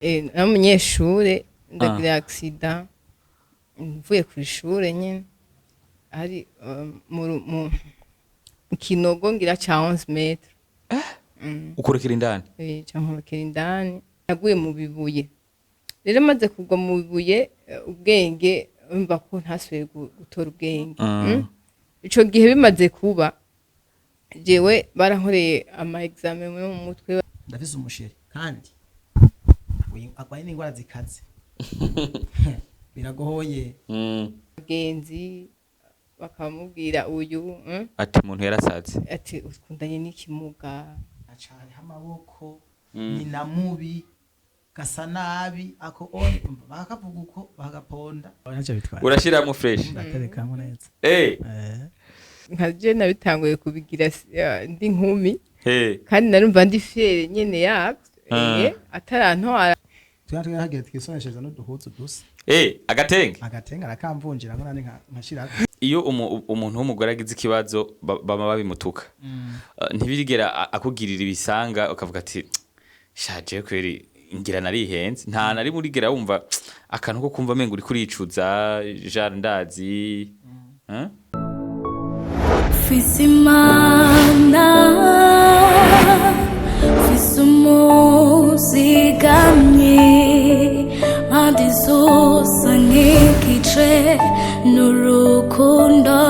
n'umunyeshure ndagira accident mvuye ku ishure nyene ari mu kinogo ngira ca 11 metres ukurikira indani cankurikira indani naguye mu bibuye rero maze kugwa mu bibuye ubwenge umva ko ntasubiye gutora ubwenge ico gihe bimaze kuba jewe barankoreye ama examen mu mutwe ndafise umusheri kandi agwaye n'ingwara zikaze biragoye genzi bakamubwira uyu ati umuntu yarasaze ati ukundanye n'ikimuga acari amaboko ni namubi gasa nabi ako bakavuga uko bagaponda urashiramo fresh ndaterekamwe neza nkaje nabitanguye kubigira ndi nkumi kandi narumva ndi fiere nyene yavyo atarantwara twari hagiye twisonesheje no duhuzu dusa agatenga arakamvunjira ngo nani nkashira iyo umuntu w'umugore agize ikibazo bama babimutuka ntibirigera akugirira ibisanga ukavuga ati shaje kweri ngira narihenze nta nari murigera wumva akantu ko kumva mengo uri kuricuza jar ndazi Fisimana Fisumozigamye Madizosa nkikice Nurukundo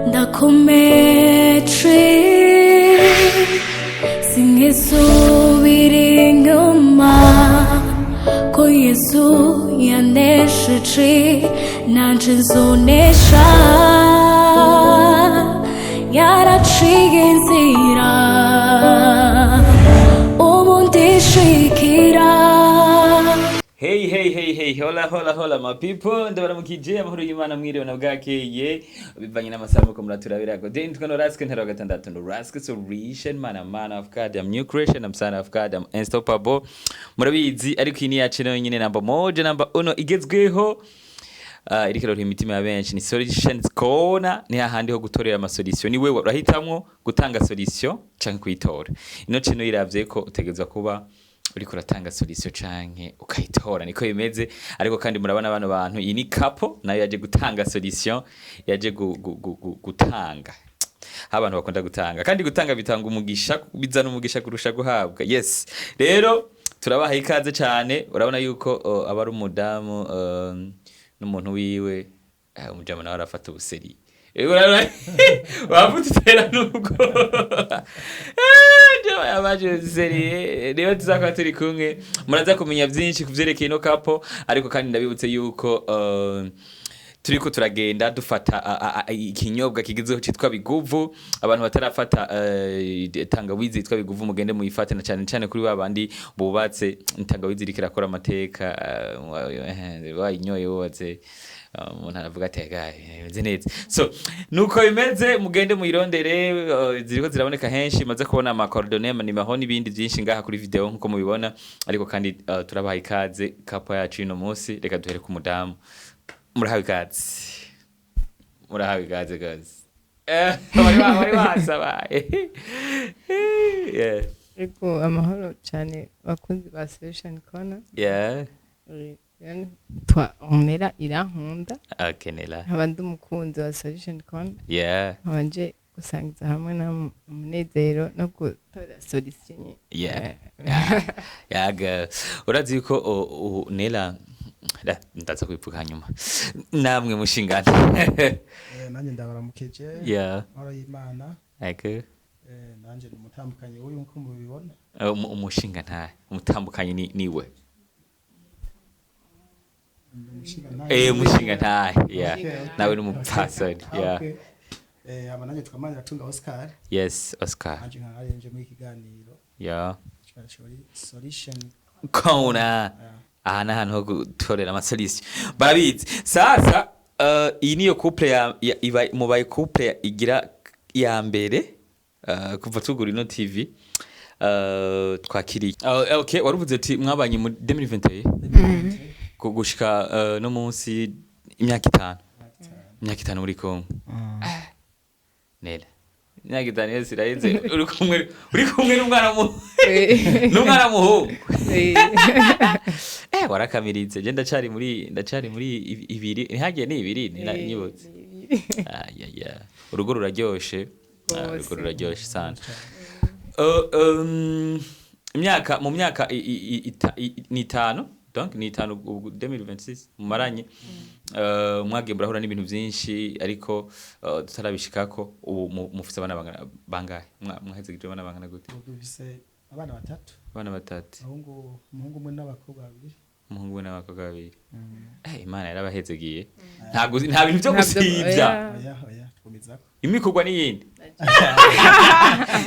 Ndakometre Singisubira inyuma Ko Yesu yanesheje nanje nzonesha yaraciye inzira ubu ndishikira. Hey, hola my people, ndabaramukije amahoro y'Imana mwiriwe na bwakeye bivanye n'amasaha ko muraturabira ko den twano raske ntero gatandatu no raske solution man of God, I'm new creation, I'm son of God, I'm unstoppable. Murabizi ariko ini yacu no nyine namba moja namba uno igezweho irikero imitima ya benshi ni solutions corner ni hahandi ho gutorera ama solution ni wewe urahitamwo gutanga solution canke kuyitora ino cino iravye ko utegezwa kuba uriko uratanga solution canke ukayitora niko bimeze ariko kandi murabona bano bantu iyi ni couple nayo yaje gutanga solution yaje gutanga abantu bakunda gutanga kandi gutanga bitanga umugisha bizana umugisha kurusha guhabwa yes rero turabaha ikaze cyane urabona yuko abari umudamu n'umuntu wiwe umujama nawe arafata ubuseri wavutera nuko abaje seri rero tuzakora turi kumwe muraza kumenya byinshi kuvyerekeye no kapo ariko kandi ndabibutse yuko turiko turagenda dufata ikinyobwa kigizeho citwa biguvu abantu batarafata tangawizi yitwa biguvu mugende muyifate na cyane kuri babandi bubatse tangawizi rikirakora amateka wayinyoye woze umuntu aravuga ati bimeze neza so nuko bimeze mugende muyirondere ziriko ziraboneka henshi maze kubona ama coordonnées manimaho nibindi byinshi ngaha kuri video nkuko mubibona ariko kandi turabaha ikaze kapo yacu ino munsi reka duhere ku mudamu murahawe ikaze guys wari wasabaye ego amahoro cyane bakunzi ba Solution Corner Nela irankunda Nela abandi umukunzi wa Solution Corner abanje gusangiza hamwe na umunezero no gutora solution urazi yuko Nela ndaza kwivuga nyuma namwe mushingana nanjye ndabaramukije horo y'Imana nanjye umutambukanye w'uyu nko mubibona umushinga umutambukanye niwe umushinga nawe n'umupfasoni abananye twamanira tunga Oscar Oscar nanjye nkarenje muri kiganiro Solution Corner aha hantu ho gutorera amasolisi barabizi sasa iyi niyo couple mubaye couple igira ya mbere kuva tugura ino TV twakiriye okay waruvuze ati mwabanye mu 2021 kugushika no munsi imyaka 5 muri Kongo Nela imyaka 5 yose iraheze uri kumwe n'umwana muhungu warakamiritse je ndacari muri ibiri ntihagiye ni ibiri nyibutse urugo ruraryoshe sana mu myaka ni 5 donc ni 5 2026 mumaranye mwagiye murahura n'ibintu byinshi ariko tutarabishikako ubu mufise abana bangahe mwahezegije abana bangana gute dufise abana batatu umuhungu umwe n'abakobwa babiri Imana yarabahezegiye nta bintu byo gusivya oya imikorwa n'iyindi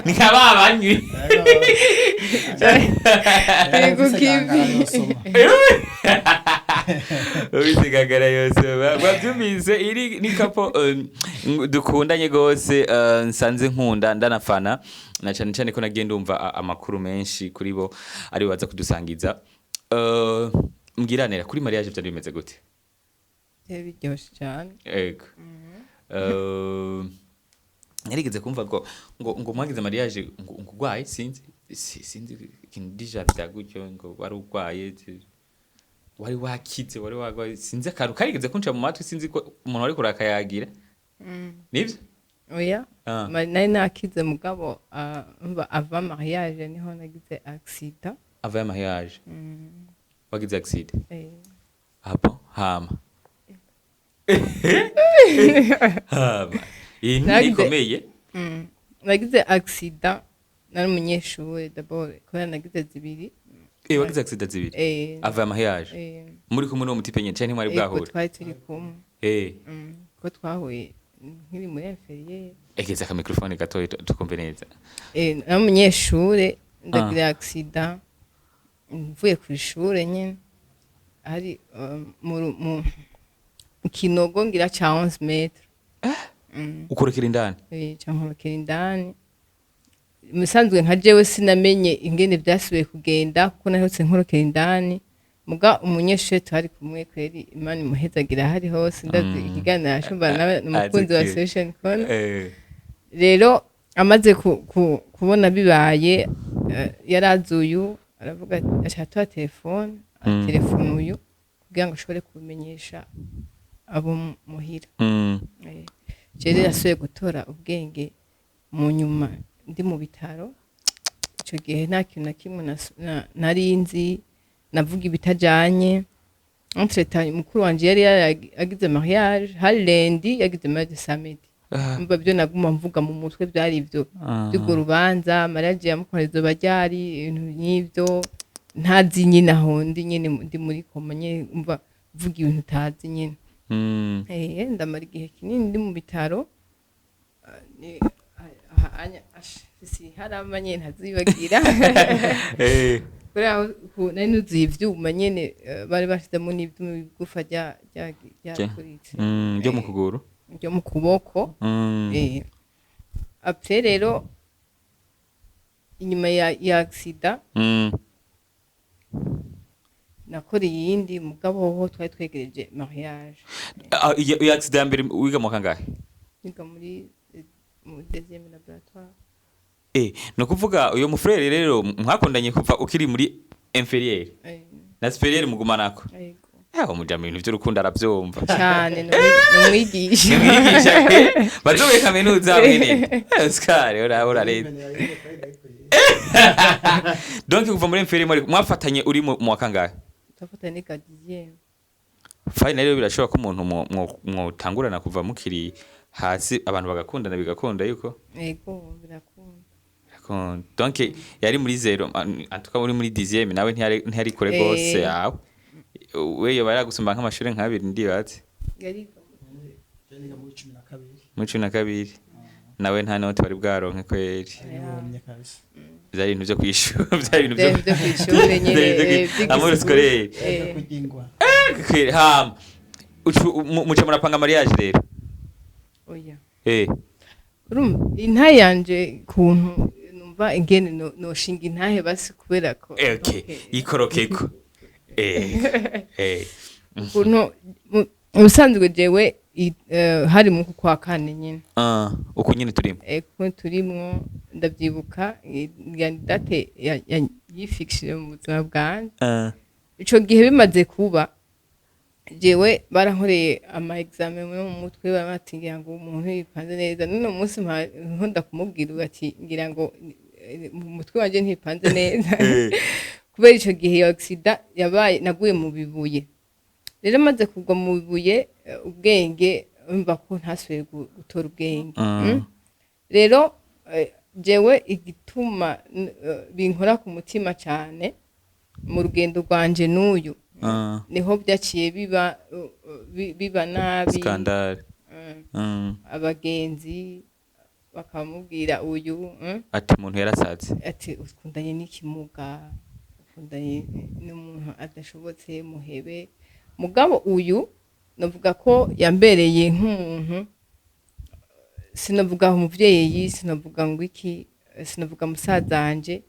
ni nk'ababanywi ubizigagara yose bavyumvise iri ni kapo dukundanye gose nsanze nkunda ndanafana na cyane ko nagiye ndumva amakuru menshi kuri bo ari baza kudusangiza mbwiranira kuri mariage byari bimeze gute biryoshye cyane ego narigeze kumva ngo mwagize mariage ngo gwaye sinzi ikintu dijara gutyo ngo wari ugwaye wari wakize wari wagwaye sinzi akantu karigeze kunca mu matwi sinzi ko umuntu wari kurakayagira nivyo oya nari nakize mugabo ava mariage niho nagize accident ava mariage wagize accident hapo hama ikomeye nagize accident nari umunyeshuri d'abord kubera nagize zibiri wagize accident zibiri ava mariage muri kumwe no mutipe nyene cyane mwari bwahura twari turi kumwe ko twahuye nkiri muri inferieur egeza ka microphone gato tukumve neza nari umunyeshuri ndagira accident mvuye ku ishure nyene ari mu kinogo ngira cha 11 metres ukorokera indani cyankorokera indani musanzwe nka jewe sinamenye ingene byasubiye kugenda kuko nahotse nkorokera indani muga umunyeshuri twari kumwe kweri Imana imuhezagira hari hose ndazi ikiganiro ashumba n'umukunzi wa session con rero amaze kubona bibaye yarazuyu aravuga ashaka telefone uyu kugira ngo ashobore kubimenyesha abo muhira rero yasuye gutora ubwenge mu nyuma ndi mu bitaro icyo gihe nta kintu na kimwe nari nzi navuga ibitajanye entretemps mukuru wanje yari yagize mariage hari lendi yagize mariage samedi mba byo naguma mvuga mu mutwe byari ibyo by'urwo rubanza mariage yamukoreza bajyari ibintu nk'ibyo ntazi nyine aho ndi muri koma nyine mva vuga ibintu utazi nyine ndamara igihe kinini ndi mu bitaro hari amanye ntazibagira kuri aho nari nuzuye ivyuma nyene bari bashizemo n'ivyuma bigufa ryakuritse ryo mu kuguru ryo mu kuboko après rero inyuma ya accident nakora iyindi mugabo ho twari twegereje mariage iyo accident mbere wiga mu kangahe wiga muri deuxième laboratoire no kuvuga uyo mufrere rero mwakundanye kuva ukiri muri inferieur na superieur mugumanako yego mujama ibintu by'urukundo arabyumva cyane numwigisha bazobe kaminuza mwene Oscar ora rero donc kuva muri inferieur mwafatanye uri mu wakangahe twafatanye ka 10e final rero birashobora ko umuntu mwotangurana kuva mukiri hasi abantu bagakundana bigakunda yuko yego birakunda donc yari muri 0 antuka muri 10e nawe ntiyari kure gose yawe weyo baragusumba nk'amashuri nk'abiri ndibatse yari muri 12 nawe nta note bari bwaronke kweri byari ibintu byo kwishura byari ibintu byo kwishura nyene amuri scolaire ham muce murapanga mariage rero oya intahe yanje kuntu numva ingene noshinga intahe basi kubera ko ikorokeko kuntu ubusanzwe jewe hari mu kwa kane nyine uko nyine turimo kuko turimwo ndabyibuka date yifixire mu buzima bwanjye ico gihe bimaze kuba jewe barankoreye ama examen mu mutwe bamatingira ngo umuntu yipanze neza none umunsi nkunda kumubwira ati ngira ngo mu mutwe wanje ntipanze neza kubera ico gihe iyo accident yabaye naguye mu bibuye rero maze kugwa mu bibuye ubwenge umva ko ntasubiye gutora ubwenge rero jewe igituma binkora ku mutima cyane mu rugendo rwanje n'uyu niho byaciye biba nabi skandale abagenzi bakamubwira uyu ati umuntu yarasatse ati ukundanye n'ikimuga ukundanye n'umuntu adashobotse muhebe mugabo uyu navuga ko yambereye nk'umuntu sinavuga umuvyeyi sinavuga ngo iki sinavuga musazanje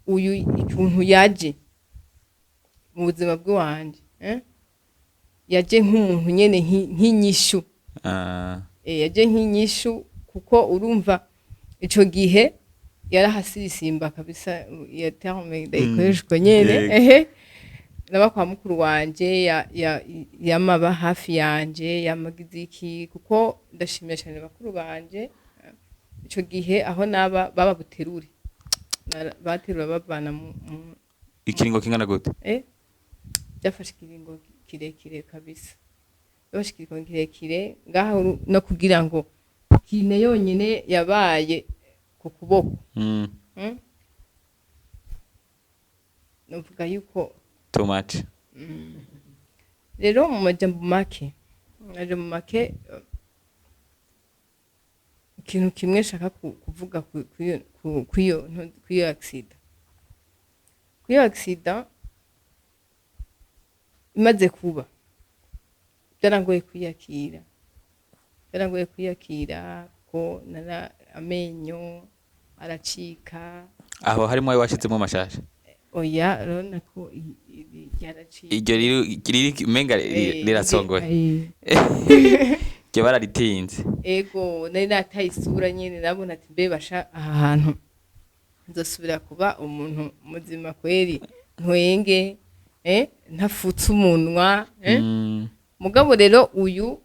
uyu ikuntu yaje mu buzima bw'iwanje yaje nk'umuntu nyene nk'inyishu yaje nk'inyishu kuko urumva ico gihe yarahasirisimba kabisa ya terme ikoreshwa nyene naba kwa mukuru wanje yamaba hafi yanje yamagize iki kuko ndashimira cyane bakuru banje ico gihe aho naba baba buterure baterura bavana mu ikiringo kingana gute byafashe ikiringo kirekire kabisa byafashe ikiringo kirekire ngaho no kugira ngo kine yonyine yabaye ku kuboko novuga yuko too much rero mu majambo make ikintu kimwe shaka kuvuga kuyo accident imaze kuba byarangoye kwiyakira ko nara amenyo aracika aho harimo ayo washizemo amashasha oya rona ko ryaraciye iryo riri menga rirasongoye ryo bararitinze ego nari nataye isura nyene nabona ati mbe basha aha hantu nzosubira kuba umuntu muzima kweri ntwenge ntafutse umunwa mugabo rero uyu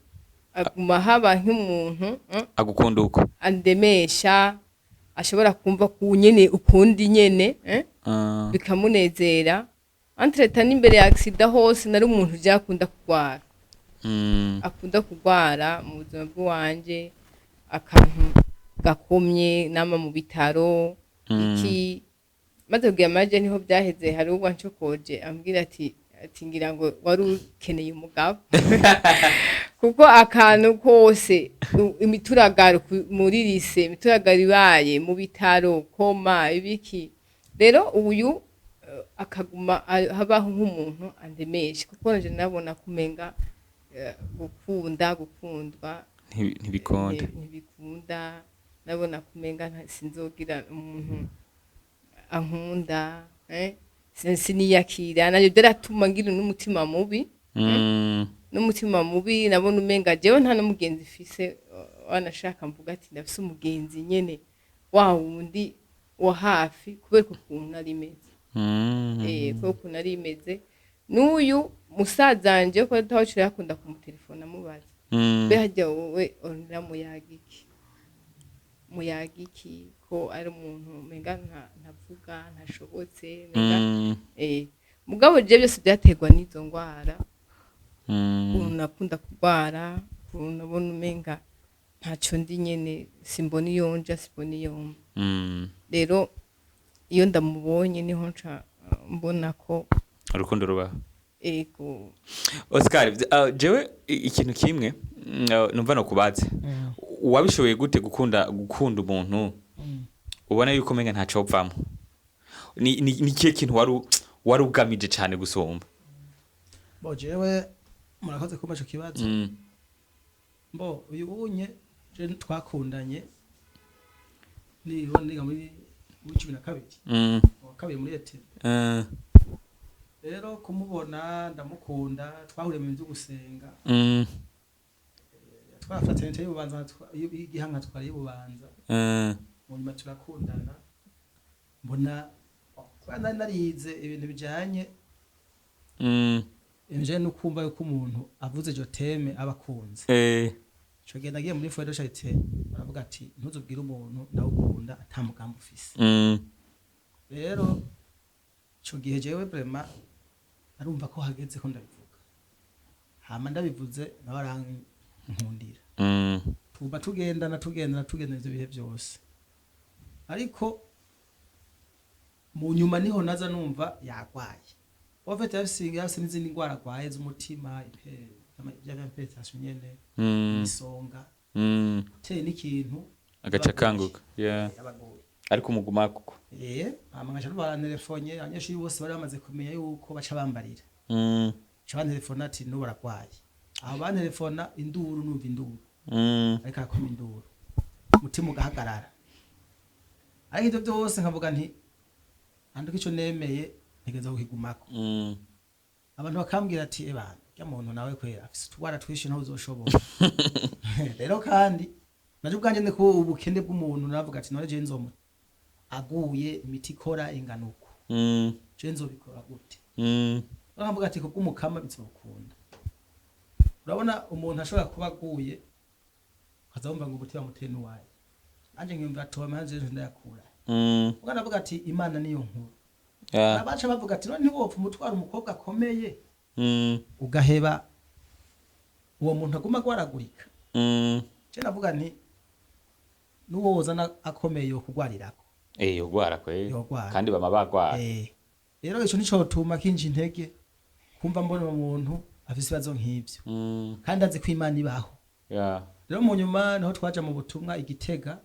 aguma haba nk'umuntu agukunda uko andemesha ashobora kumva ku nyene ukundi nyene bikamunezera entreta n'imbere ya accident hose nari umuntu byakunda kugwara akunda kugwara mu buzima bw'uwanje akantu gakomye nama mu bitaro iki maze kugira amaje niho byaheze hari ubwo ncokoje ambwira ati ngira ngo wari ukeneye umugabo kuko akantu kose imituragaro muri lise imituragaro ibaye mu bitaro koma ibiki rero uyu akaguma habaho nk'umuntu andemesha kuko nje nabona kumenga gukundwa ntibikunda nabona kumenga sinzogira umuntu ankunda siniyakira nabyo byaratuma ngira n'umutima mubi n'umutima mubi nabona umenga jewe nta n'umugenzi fise wanashaka mvuga ati ndafise umugenzi nyene wa wundi wa hafi kubera ukuntu nari meze kubera ukuntu nari meze n'uyu musazanje ko atawucira yakunda kumutelefona amubaza mbe hajya wowe onera muyagiki ko ari umuntu menga ntavuga ntashobotse menga mugabo je byose byaterwa n'izo ngwara umuntu akunda kugwara umuntu abona umenga ntaco ndi nyene simbona iyonja simbona iyomba rero iyo ndamubonye niho nca mbona ko urukundo rubaho ego Oscar jewe ikintu kimwe numva no kubaze wabishoboye gute gukunda umuntu ubona yuko menga ntaco opvamo ni kiye kintu wari ugamije cyane gusomba bo jewe murakoze kumva ico kibazo bo uyu bunye je twakundanye niga muri 12 wa kabiri muri ete rero kumubona ndamukunda twahuriye mu byo gusenga twara fraternité y'ububanza igihanga twari y'ububanza mu nyuma turakundana mbona kwana narize ibintu bijanye ibijanye no kumva yuko umuntu avuze jo teme abakunze cyo genda giye muri foyer charité baravuga ati ntuzubwire umuntu ndawukunda atamugambo ufise rero cyo gihe jewe vraiment arumva ko hageze ko ndabivuga hama ndabivuze n'abarankundira tuba tugendana ivyo bihe byose ariko mu nyuma niho naza numva yagwaye ofete yafise n'izindi ngwara agwaye z'umutima imperitation nyene isonga te n'ikintu agaca kanguka ariko umuguma kuko amangaje baranelefonye abanyeshuri bose bari bamaze kumenya yuko baca bambarira bantelefona ati no baragwaye aho bantelefona induru numva induru ariko arakoma induru umutima ugahagarara ariko ivyo byose nkavuga nti anduka ico nemeye ntegeza kukigumako abantu bakambwira ati ebana rya muntu nawe kwera afise utwara twishi naho uzoshobora rero kandi naje ubwanje ndiko ubukende bw'umuntu navuga ati none je nzomu aguye imiti ikora inganuko je nzobikora gute nkavuga ati ko bw'umukama bizokunda urabona umuntu ashobora kuba aguye kazabumva ngo umutima mutene waye anje ngimva atoma manje ndayakura ugana avuga ati imana niyo nkuru abaca bavuga ati none ntiwopfa umutwara umukobwa akomeye ugaheba uwo muntu aguma gwaragurika je navuga nti nuwo wozana akomeye yo kugwarirako ugwara kwe kandi bama bagwara rero ico nico tuma kinji intege kumva mbona umuntu afise ibibazo nk'ivyo kandi azi ko imana ibaho rero mu nyuma naho twaja mu butumwa igitega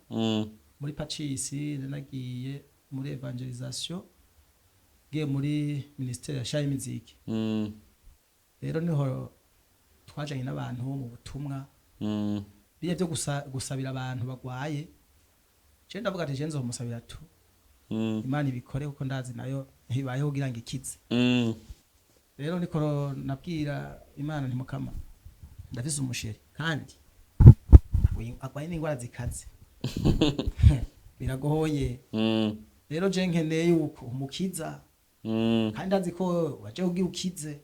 muri pacisi nagiye muri evangelisation giye muri ministère ya shayi muziki rero niho twajanye n'abantu mu butumwa biye byo gusabira abantu bagwaye je ndavuga ati je nzomusabira tu imana ibikore kuko ndazi nayo ntibayeho kugira ngo ikize rero niko nabwira imana ntimukama ndafise umusheri kandi agwaye n'ingwara zikaze biragoye rero je nkeneye yuko umukiza kandi azi ko waje kugira ukize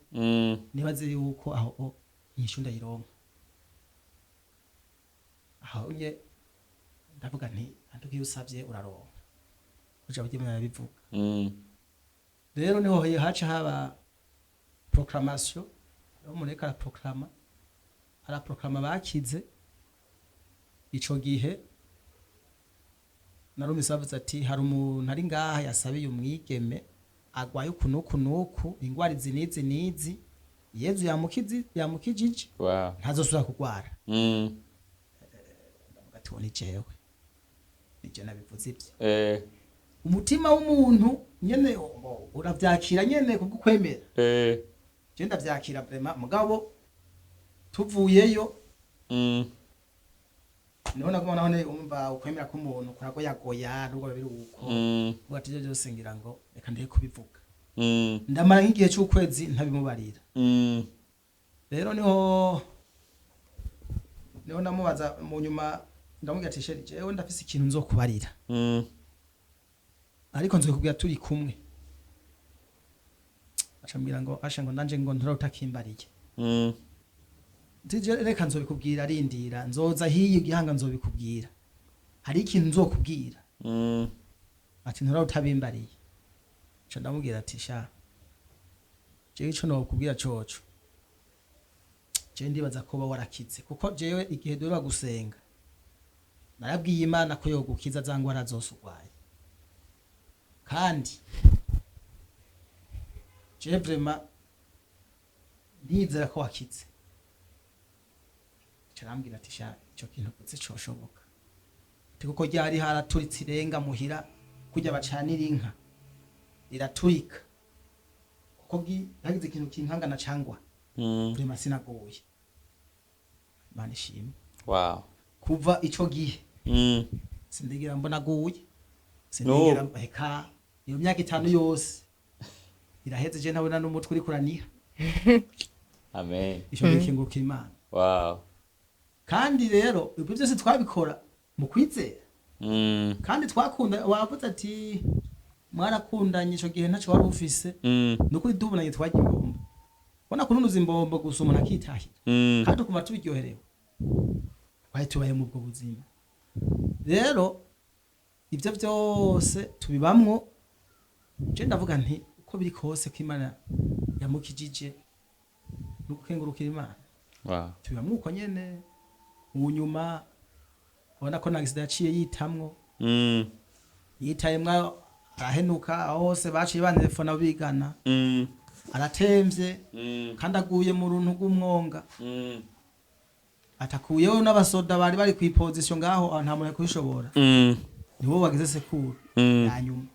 nibaze yuko aho inyishu ndayironka aho nye ndavuga nti andukiye usavye uraronka kuja bujye mwana bivuga rero niho haca haba proclamation yo mureka la proclama ara proclama bakize ico gihe narumisa bavuze ati hari umuntu ari ngaha yasabiye umwigeme agwaye ukunuku ingwara zinizi nizi Yezu yamukijije ntazosubira kugwara ati woni jewe nije nabivuze ibyo umutima w'umuntu nyene uravyakira nyene kugukwemera je ndavyakira vraiment mugabo tuvuyeyo niho nagomba none umva ukwemera k'umuntu kuragoyagoya nubwo biri uko uvuga ati je byose ngira ngo reka ndiye kubivuga ndamara nk'igihe cy'ukwezi ntabimubarira rero niho namubaza mu nyuma ndamubwira ati sheri jewe ndafise ikintu nzokubarira ariko nzokubwira turi kumwe acambwira ngo asha ngo nanje ngo ntarutakimbariye Tije reka nzobikubwira arindira nzoza hiyi igihanga nzobikubwira hari ikintu nzokubwira ati ntura utabimbariye cyo ndamubwira ati sha je ico no kubwira coco je ndibaza ko ba warakize kuko jewe igihe dora gusenga narabwiye imana ko yo gukiza zangwa razosugwaye kandi je vraiment ndizera ko wakize carambwira ati sha ico kintu kutse coshoboka kuko ryari haraturitse irenga muhira kujya bacanira inka iraturika kuko hagize ikintu kinkangana cangwa kuri masina goye Imana ishimwe kuva ico gihe sindigira mbona goye sindigira heka iyo myaka 5 yose iraheze je ntabona n'umutwe uri kuraniha amen ico gikinguka Imana kandi rero ibyo byose twabikora mu kwizera kandi twakunda wavuze ati mwarakundanye ico gihe ntaco wari ufise nukuri dubunanye twagiye imbombo bona kununuza imbombo gusa umuntu akitahira kandi ukuma tubiryoherewe twari tubaye mu bwo buzima rero ivyo byose tubibamwo je ndavuga nti uko biri kose ko Imana yamukijije n'ukengurukira Imana tubibamwo uko nyene unyuma ubona ko nagise yaciye yitamwo yitayemwa arahenuka aho hose baciye bantelefona bigana aratemvye kandi aguye mu runtu rw'umwonga atakuyeho n'abasoda bari ku position ngaho nta muntu kubishobora nibo bageze sekuru yanyuma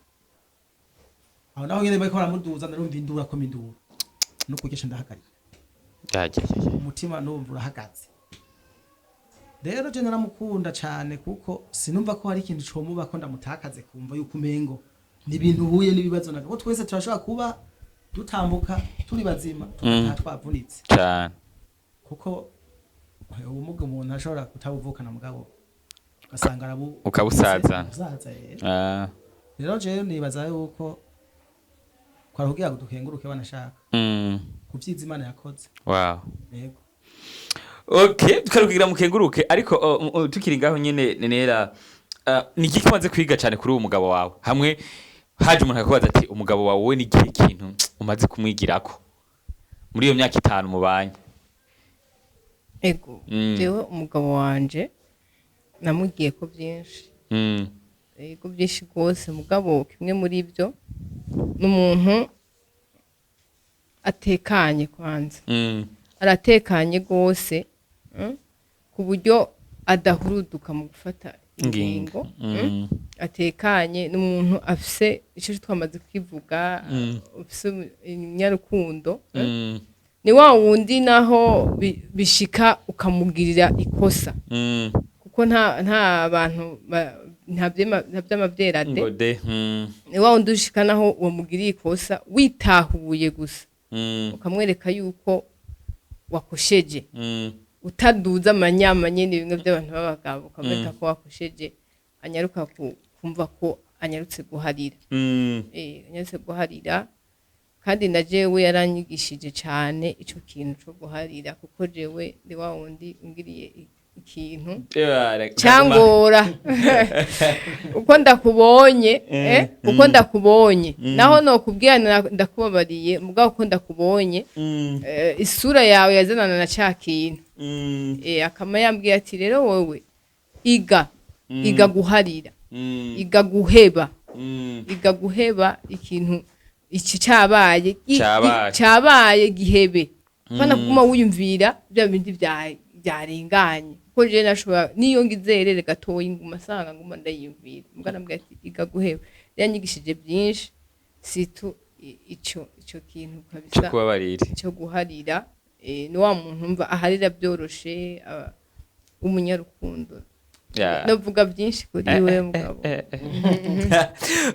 aho naho nyene bariko baramuduza narumva indura ko mindura no kugesha ndahagarika umutima numva urahagaze rero je naramukunda cyane kuko sinumva ko hari ikintu comuba ko ndamutakaze kumva yuko umengo ni ibintu huye n'ibibazo nako twese turashobora kuba dutambuka turi bazima twavunitse cyane kuko ubumuga umuntu ashobora kutabuvukana mugabo ugasanga ukabusaza rero je nibaza yuko kwarugira gudukenguruke banashaka kuvyiza Imana yakoze yego okay tukarugira mukenguruke ariko tukiri ngaho nyene nera ni iki kimaze kwiga cyane kuri uwo mugabo wawe hamwe haje umuntu akakubaza ati umugabo wawe we ni igihe kintu umaze kumwigirako muri iyo myaka 5 mubanye ego jewe umugabo wanje namugiye ko byinshi ego byinshi rwose mugabo kimwe muri ibyo n'umuntu atekanye kwanza aratekanye rwose ku buryo adahuruduka mu gufata ingingo atekanye n'umuntu afise icyo twamaze kwivuga afise inyarukundo ni wa wundi naho bishika ukamugirira ikosa kuko nta bantu nta by'amavyerade ni wa wundi ushika naho uwo mugiriye ikosa witahuye gusa ukamwereka yuko wakosheje utaduza amanyama nyene bimwe by'abantu b'abagabo ukamwereka ko wakosheje anyaruka kumva ko anyarutse guharira anyarutse guharira kandi na jewe yaranyigishije cyane ico kintu cyo guharira kuko jewe ndi wa wundi ungiriye ikintu cyangora uko ndakubonye naho no kubwirana ndakubabariye mugabo uko ndakubonye isura yawe yazanana na cya kintu akama yambwiye ati rero wowe iga guharira iga guheba ikintu iki cyabaye gihebe kana kuma wiyumvira bya bindi byarenganye ko je nashobora niyo ngizerere gatoyi nguma sanga nguma ndayimvira mugana mbwa ati iga guheba yanyigishije byinshi situ ico kintu kabisa cyo guharira ni wa muntu umva aharira byoroshe umunyarukundo navuga byinshi kuri wewe mugabo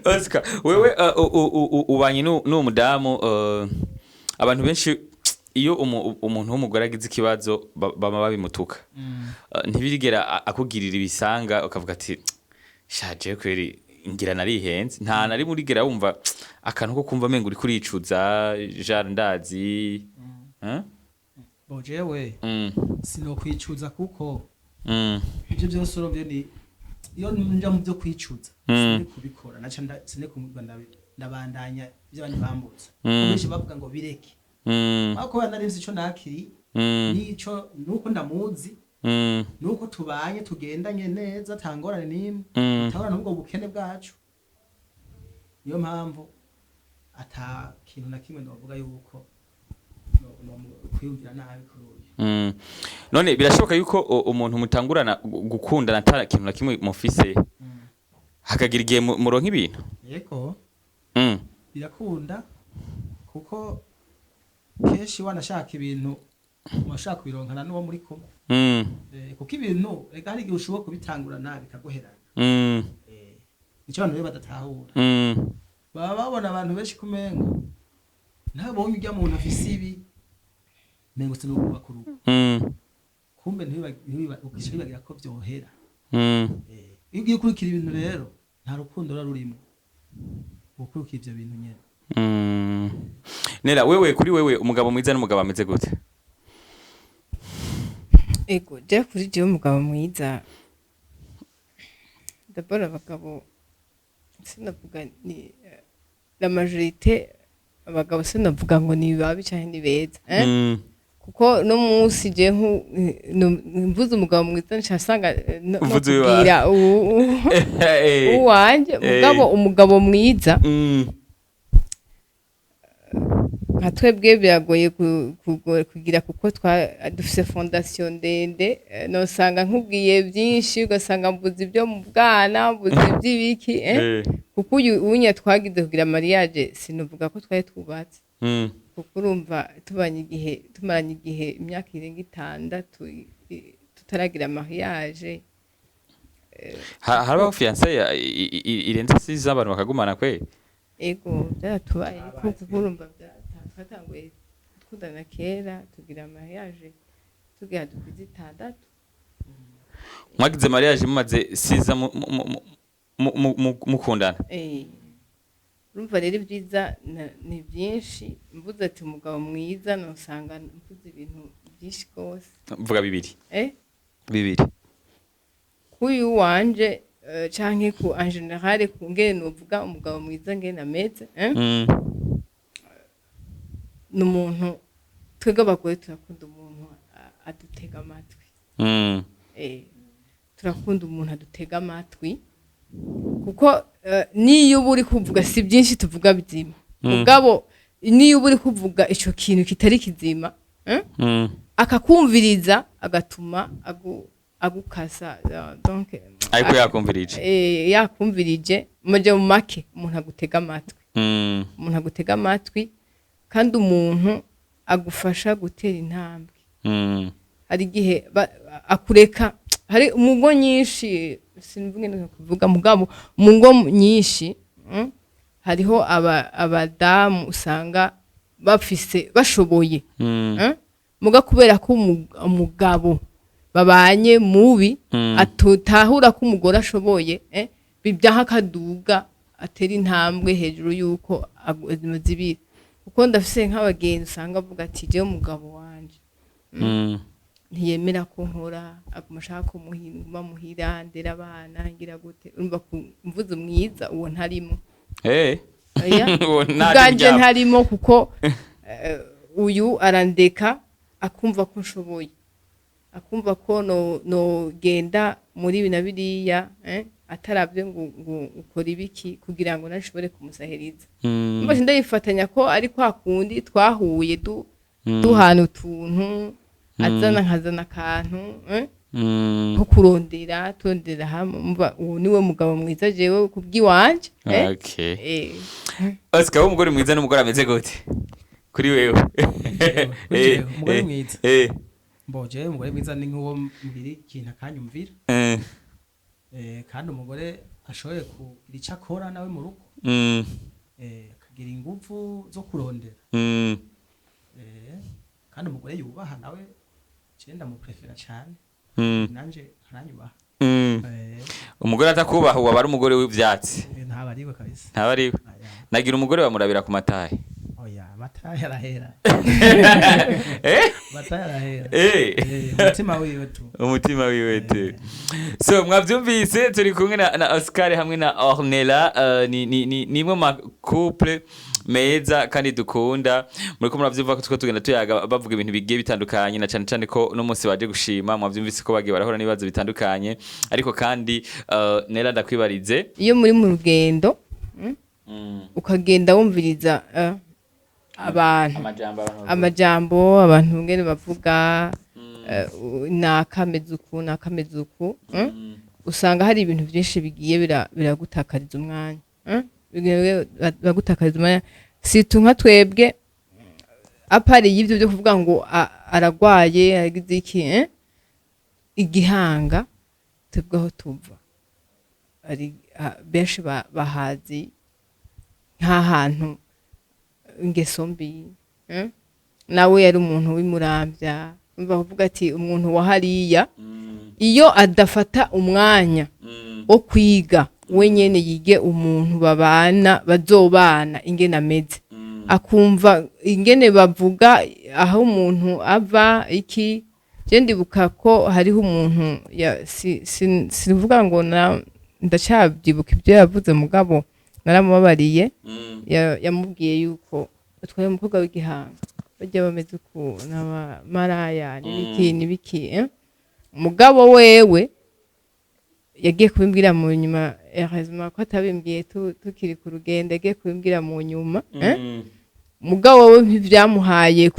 Oscar wewe ubanye n'uwo mudamu abantu benshi iyo umuntu w'umugore agize ikibazo bama babimutuka ntibirigera akugirira ibisanga ukavuga ati shaje kweri ngira narihenze nta nari murigera wumva akantu ko kumva mengo uri kuricuza jar ndazi bojewe sino kwicuza kuko ibyo byose urumva ni iyo nja mu byo kwicuza sine kubikora naca sine kumva ndabandanya by'abandi bambutse benshi bavuga ngo bireke ako narizi ico nakiri nico nuko ndamuzi nuko tubanye tugendanye neza tangorane nimwe tabana n'ubwo bukene bwacu niyo mpamvu ata kintu na kimwe ndavuga yuko kwiyumvira nabi kuri uyu none birashoboka yuko umuntu mutangurana gukundana atara kintu na kimwe mufise hakagira igihe muronka ibintu yego birakunda kuko kenshi wanashaka ibintu washaka bironkana n'uwo muri kumwe kuko ibintu reka hari igihe ushobora kubitangurana bikaguherana nicyo abantu badatahura baba babona abantu benshi kumengo ntabonye ujya muntu afise ibi mengo sinubaka urugo kumbe ukisha bibagira ko byohera. Mm. Iyo ukurikira ibintu rero nta rukundo rurimo ukurikira ivyo bintu nyene. Nera wewe kuri wewe umugabo mwiza n'umugabo ameze gute? ego je kuri je umugabo mwiza d'abord abagabo sinavuga ni la majorité abagabo sinavuga ngo ni babi canke ni beza kuko no munsi je mvuze umugabo mwiza ncasanga no kugira uwanje umugabo mwiza nka twebwe biragoye kugira kuko dufise fondation ndende nosanga nkubwiye byinshi ugasanga mvuze ibyo mu bwana mvuze iby'ibiki kuko unya twagize kugira mariage sinovuga ko twari twubatse kuko urumva tumaranye igihe imyaka irenga 6 tutaragira mariage harabaho fiançailles irenze 6 abantu bakagumana kwe ego byaratubaye kuko urumva twatanguye twudana kera tugira mariage tugira dukuze 6 mwagize mariage mumaze 6 mukundana urumva rero ibyiza ni byinshi mvuze ati umugabo mwiza nosanga mvuze ibintu byinshi rwose mvuga bibiri kuyu wanje canke ku en general kungene novuga umugabo mwiza ngene ameze n'umuntu twega abagore turakunda umuntu adutega amatwi turakunda umuntu adutega amatwi kuko niyo uri kuvuga si byinshi tuvuga bizima mugabo niyo uri kuvuga ico kintu kitari kizima akakumviriza agatuma agukasa donc ariko yakumvirije muje mu make umuntu agutega amatwi kandi umuntu agufasha gutera intambwe hari igihe akureka hari umugo nyinshi sinvuge no kuvuga mugabo mungo nyinshi hariho abadamu usanga bafise bashoboye muga kubera ko umugabo babanye mubi atutahura ko umugore ashoboye bibyaha kaduga atera intambwe hejuru yuko zibiri kuko ndafise nk'abagenzi usanga avuga ati je umugabo wanje ntiyemera ko nkora aguma ashaka kumuhindura muhira ndera abana ngira gute urumva mvuze mwiza uwo ntarimo ubwanje ntarimo kuko uyu arandeka akumva ko nshoboye akumva ko no genda muri bina biriya atarabye ngo ukora ibiki kugira ngo nashobore kumusahiriza mbase ndayifatanya ko ari kwa kundi twahuye duhana utuntu azana nkazana akantu nko turondera hamwe uwo niwe mugabo mwiza jewe kubwiwanje Oscar umugore mwiza n'umugore ameze gute kuri wewe umugore mwiza mboje umugore mwiza ni nk'uwo mbiri kintu akanyumvira kandi umugore ashoboye kugira icyo akora nawe mu rugo akagira ingufu zo kurondera kandi umugore yubaha nawe cyenda mu prefera cyane nanje aranyubaha umugore atakubaha uba ari umugore w'ivyatsi ntabariwe kabisa ntabariwe nagira umugore bamurabira ku mataye mataye arahera mataye arahera umutima wiwe tu so mwavyumvise turi kumwe na Oscar hamwe na Ornella ni imwe ma couple meza kandi dukunda muri ko muravyumva ko tugenda tuyaga bavuga ibintu bigiye bitandukanye na cyane ko no munsi baje gushima mwavyumvise ko bagiye barahora n'ibibazo bitandukanye ariko kandi Nella ndakwibarize iyo muri mu rugendo ukagenda wumviriza abantu amajambo abantu ngene bavuga nakameze uku usanga hari ibintu byinshi bigiye biragutakariza umwanya biragutakariza umwanya situ nka twebwe apari y'ibyo byo kuvuga ngo aragwaye agize iki igihanga tubwaho tuva ari benshi bahazi nk'ahantu ingeso mbi nawe yari umuntu w'imurambya bavuga ati umuntu wa hariya iyo adafata umwanya wo kwiga wenyene yige umuntu babana bazobana ingene ameze akumva ingene bavuga aho umuntu ava iki je ndibuka ko hariho umuntu sivuga ngo ndacabyibuka ibyo yavuze mugabo naramubabariye yamubwiye yuko utwaye umukobwa w'igihanga bajya bameze uko n'abamaraya n'ibiki mugabo wewe yagiye kubimbwira mu nyuma hanyuma ko atabimbwiye tukiri ku rugendo yagiye kubimbwira mu nyuma mugabo we ntibyamuhaye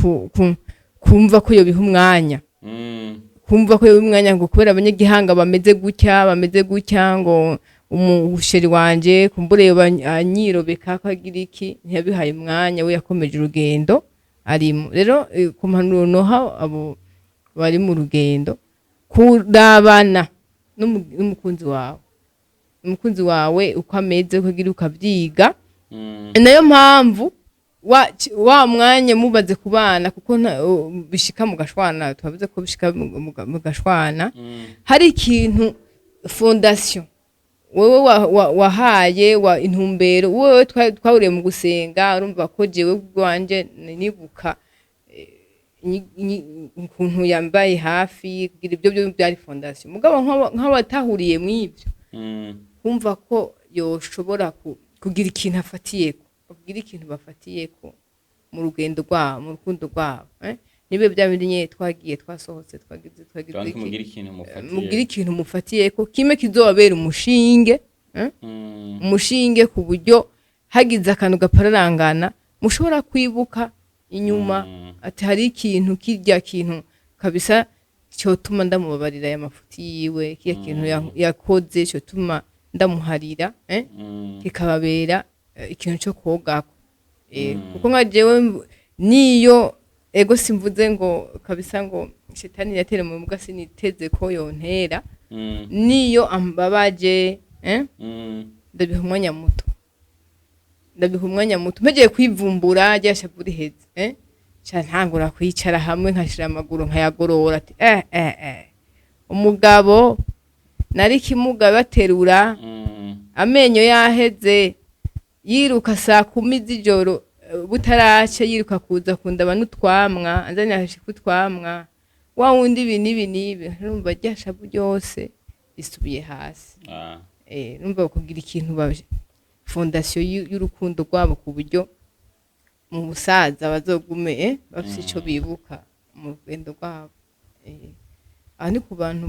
kumva ko yobiha umwanya kumva ko yobiha umwanya ngo kubera abanyagihanga bameze gutya ngo umusheri wanje kumbure anyirobeka ko agira iki ntiyabihaye umwanya we yakomeje urugendo arimo rero ku mpanuro noha abo bari mu rugendo kurabana n'umukunzi wawe uko ameze ukagira ukavyiga nayo mpamvu wa mwanya mubaze kubana kuko bishika mu gashwana twavuze ko bishika mu gashwana hari ikintu fondation wewe wahaye wa intumbero wewe twahuriye mu gusenga urumva ko jewe bwanje nibuka ukuntu yambaye hafi kugira ibyo byo byari fondation mugabo nk'abatahuriye mw'ibyo kumva ko yoshobora kugira ikintu afatiyeko kugira ikintu bafatiyeko mu rugendo rwabo mu rukundo rwabo nibe bya bindi nye twagiye twasohotse twagize mugira ikintu mufatiyeko kime kizobabera umushinge umushinge ku buryo hagize akantu gapararangana mushobora kwibuka inyuma ati hari ikintu kirya kintu kabisa cyotuma ndamubabarira ya mafuti yiwe kiya kintu yakoze cyotuma ndamuharira kikababera ikintu cyo kogako kuko nka jewe niyo ego simvuze ngo kabisa ngo shetani yatere mu mbwa siniteze ko yontera niyo ambabaje ndabiha umwanya muto mpegeye kwivumbura ryashavura iheze ntangura kwicara hamwe nkashira amaguru nkayagorora ati umugabo nari kimuga baterura amenyo yaheze yiruka saa 10 z'ijoro butarace yiruka kuza kundaba n'utwamwa anzanya hashika utwamwa wa wundi nibi numva ryashabu ryose risubiye hasi numva kugira ikintu baje fondation y'urukundo rwabo ku buryo mu busaza bazogume bafite ico bibuka mu rugendo rwabo aha ni ku bantu